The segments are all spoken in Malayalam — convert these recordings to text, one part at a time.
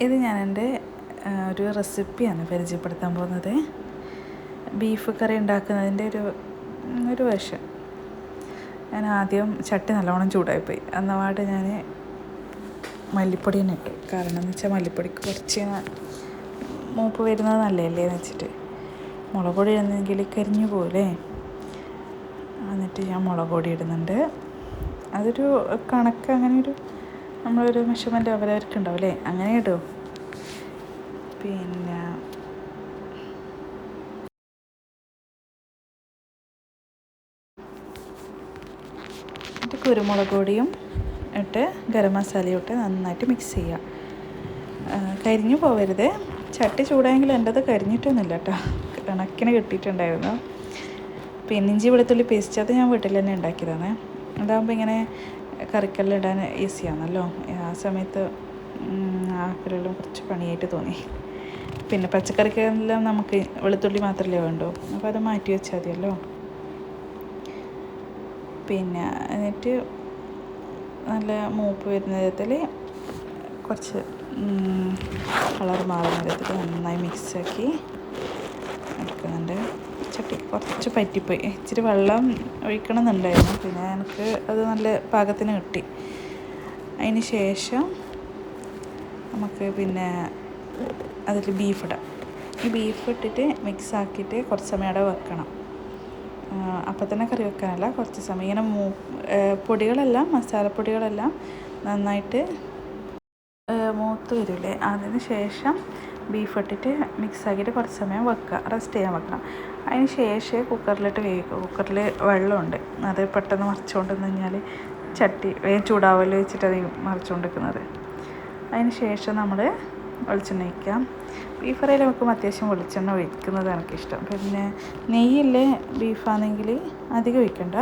ഇത് ഞാൻ എൻ്റെ ഒരു റെസിപ്പിയാണ് പരിചയപ്പെടുത്താൻ പോകുന്നത്. ബീഫ് കറി ഉണ്ടാക്കുന്നതിൻ്റെ ഒരു വശം. ഞാൻ ആദ്യം ചട്ടി നല്ലോണം ചൂടായിപ്പോയി. അന്നപാട് ഞാൻ മല്ലിപ്പൊടി തന്നെ ഇട്ടു. കാരണം എന്ന് വെച്ചാൽ മല്ലിപ്പൊടിക്ക് കുറച്ച് മൂപ്പ് വരുന്നത് നല്ലതല്ലേ എന്ന് വെച്ചിട്ട്. മുളക് പൊടി ഇടുന്നെങ്കിൽ കരിഞ്ഞു പോകില്ലേ. എന്നിട്ട് ഞാൻ മുളക് പൊടി ഇടുന്നുണ്ട്. അതൊരു കണക്ക്, അങ്ങനെ നമ്മളൊരു മെഷർമെൻറ്റ് അവരവർക്ക് ഉണ്ടാവില്ലേ, അങ്ങനെ ഇടും. പിന്നെ കുരുമുളക് പൊടിയും ഇട്ട് ഗരം മസാലയും ഇട്ട് നന്നായിട്ട് മിക്സ് ചെയ്യുക. കരിഞ്ഞു പോവരുത്. ചട്ടി ചൂടായെങ്കിൽ എൻ്റെത് കരിഞ്ഞിട്ടൊന്നുമില്ല കേട്ടോ, കണക്കിന് കിട്ടിയിട്ടുണ്ടായിരുന്നു. പിന്നെ ഇഞ്ചി വെളുത്തുള്ളി പേസ്റ്റ് അത് ഞാൻ വീട്ടിൽ തന്നെ ഉണ്ടാക്കിയതാണ്. അതാകുമ്പോൾ ഇങ്ങനെ കറിക്കെല്ലാം ഇടാൻ ഈസിയാണല്ലോ. ആ സമയത്ത് ആക്കലെല്ലാം കുറച്ച് പണിയായിട്ട് തോന്നി. പിന്നെ പച്ചക്കറിക്കെല്ലാം നമുക്ക് വെളുത്തുള്ളി മാത്രമല്ലേ വേണ്ടൂ, അപ്പോൾ അത് മാറ്റി വെച്ചാൽ മതിയല്ലോ. പിന്നെ എന്നിട്ട് നല്ല മൂപ്പ് വരുന്ന വിധത്തിൽ കുറച്ച് കളർ മാറുന്ന വിധത്തിൽ നന്നായി മിക്സാക്കി എടുക്കുന്നുണ്ട്. ചട്ടി കുറച്ച് പറ്റിപ്പോയി, ഇച്ചിരി വെള്ളം ഒഴിക്കണം എന്നുണ്ടായിരുന്നു. പിന്നെ എനിക്ക് അത് നല്ല പാകത്തിന് കിട്ടി. അതിന് ശേഷം നമുക്ക് പിന്നെ അതിൽ ബീഫ് ഈ ബീഫ് ഇട്ടിട്ട് മിക്സാക്കിയിട്ട് കുറച്ച് സമയം അവിടെ വെക്കണം. അപ്പം തന്നെ കറി വെക്കാനല്ല, കുറച്ച് സമയം ഇങ്ങനെ പൊടികളെല്ലാം മസാലപ്പൊടികളെല്ലാം നന്നായിട്ട് മൂത്ത് വരില്ലേ, അതിന് ശേഷം ബീഫ് ഇട്ടിട്ട് മിക്സാക്കിയിട്ട് കുറച്ച് സമയം റെസ്റ്റ് ചെയ്യാൻ വെക്കണം. അതിന് ശേഷം കുക്കറിലിട്ട് വേവിക്കുക. കുക്കറിൽ വെള്ളമുണ്ട്, അത് പെട്ടെന്ന് മറിച്ചുകൊണ്ട് കഴിഞ്ഞാൽ ചട്ടി വേഗം ചൂടാവല്ലോ വെച്ചിട്ട് അത് മറിച്ചുകൊണ്ടിരിക്കുന്നത്. അതിന് ശേഷം നമ്മൾ വെളിച്ചെണ്ണ ഒഴിക്കാം. ബീഫ് കറിയിൽ വെക്കുമ്പോൾ അത്യാവശ്യം വെളിച്ചെണ്ണ ഒഴിക്കുന്നത് എനിക്കിഷ്ടം. പിന്നെ നെയ്യില്ലേ ബീഫാണെങ്കിൽ അധികം ഒഴിക്കണ്ട.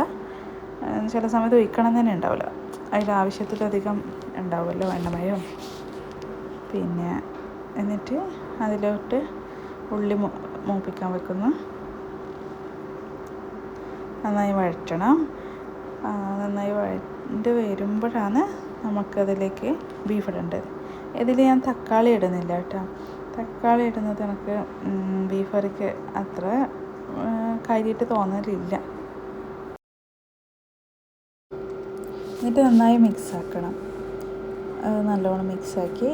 ചില സമയത്ത് ഒഴിക്കണം തന്നെ ഉണ്ടാവില്ല, അതിൽ ആവശ്യത്തിലധികം ഉണ്ടാവുമല്ലോ എണ്ണമയം. പിന്നെ എന്നിട്ട് അതിലോട്ട് ഉള്ളി മൂപ്പിക്കാൻ വെക്കുന്നു. നന്നായി വഴറ്റണം. നന്നായി വഴണ്ട് വരുമ്പോഴാണ് നമുക്കതിലേക്ക് ബീഫ് ഇടേണ്ടത്. ഇതിൽ ഞാൻ തക്കാളി ഇടുന്നില്ല കേട്ടോ. തക്കാളി ഇടുന്നത് എനിക്ക് ബീഫ് കറിക്ക് അത്ര കാര്യമായിട്ട് തോന്നലില്ല. എന്നിട്ട് നന്നായി മിക്സാക്കണം. അത് നല്ലോണം മിക്സാക്കി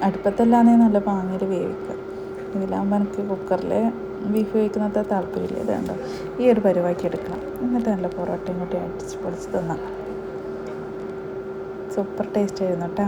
അടുപ്പത്തെല്ലാന്നേ നല്ല പാങ്ങിൽ വേവിക്കുക. ഇതിലാകുമ്പോൾ എനിക്ക് കുക്കറിൽ ബീഫ് വേവിക്കുന്നത് താല്പര്യമില്ല. ഇതുണ്ടോ, ഈ ഒരു പരുവാക്കി എടുക്കണം. എന്നിട്ട് നല്ല പൊറോട്ടയും കൂട്ടി അടിച്ച് പൊളിച്ച് തിന്നാം. സൂപ്പർ ടേസ്റ്റ് ആയിരുന്നു കേട്ടോ.